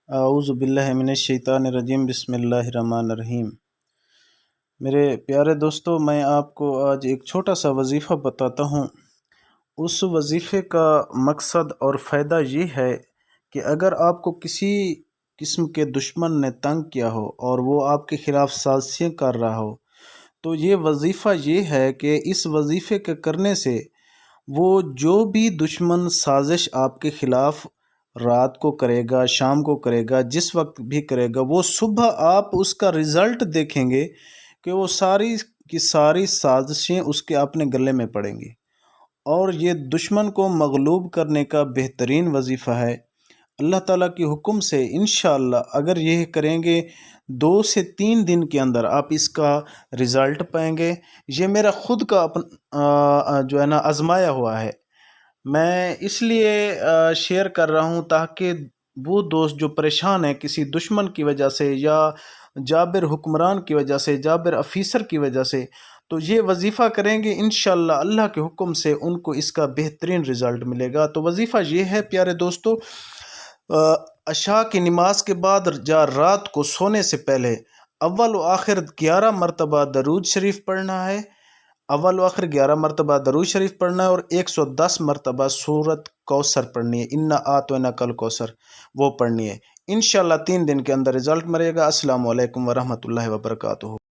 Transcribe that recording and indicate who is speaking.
Speaker 1: اعوذ باللہ من الشیطان الرجیم بسم اللہ الرحمن الرحیم۔ میرے پیارے دوستو، میں آپ کو آج ایک چھوٹا سا وظیفہ بتاتا ہوں۔ اس وظیفے کا مقصد اور فائدہ یہ ہے کہ اگر آپ کو کسی قسم کے دشمن نے تنگ کیا ہو اور وہ آپ کے خلاف سازشیں کر رہا ہو، تو یہ وظیفہ یہ ہے کہ اس وظیفے کے کرنے سے وہ جو بھی دشمن سازش آپ کے خلاف رات کو کرے گا، شام کو کرے گا، جس وقت بھی کرے گا، وہ صبح آپ اس کا رزلٹ دیکھیں گے کہ وہ ساری کی ساری سازشیں اس کے اپنے گلے میں پڑیں گی۔ اور یہ دشمن کو مغلوب کرنے کا بہترین وظیفہ ہے۔ اللہ تعالیٰ کے حکم سے انشاءاللہ اگر یہ کریں گے 2 سے 3 دن کے اندر آپ اس کا رزلٹ پائیں گے۔ یہ میرا خود کا جو ہے نا آزمایا ہوا ہے۔ میں اس لیے شیئر کر رہا ہوں تاکہ وہ دوست جو پریشان ہیں کسی دشمن کی وجہ سے یا جابر حکمران کی وجہ سے، جابر افیسر کی وجہ سے، تو یہ وظیفہ کریں گے انشاءاللہ اللہ کے حکم سے ان کو اس کا بہترین رزلٹ ملے گا۔ تو وظیفہ یہ ہے پیارے دوستو، عشاء کی نماز کے بعد یا رات کو سونے سے پہلے اول و آخر 11 مرتبہ درود شریف پڑھنا ہے۔ اول و آخر 11 مرتبہ درود شریف پڑھنا ہے اور 110 مرتبہ سورۃ کوثر پڑھنی ہے، انا اعطیناک الکوثر، وہ پڑھنی ہے۔ انشاءاللہ 3 دن کے اندر رزلٹ ملے گا۔ السلام علیکم ورحمۃ اللہ وبرکاتہ۔